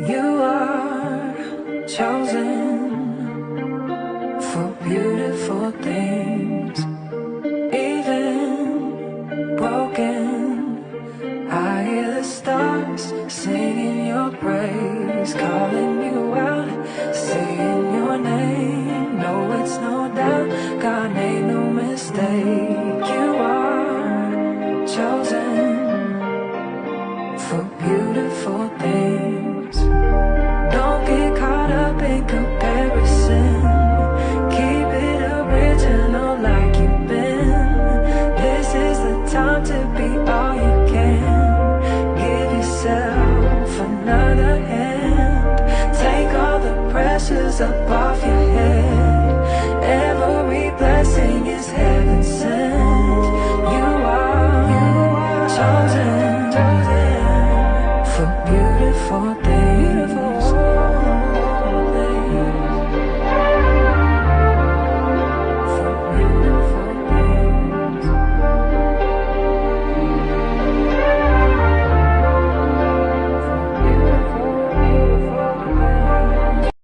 You are chosen for beautiful things, even broken. I hear the stars singing your praise, calling you out, saying your name. No, it's no doubt, God made no mistake. You are chosen for beautiful things. Don't get caught up in comparison. Keep it original like you've been. This is the time to be all you can. Give yourself another hand. Take all the pressures up off your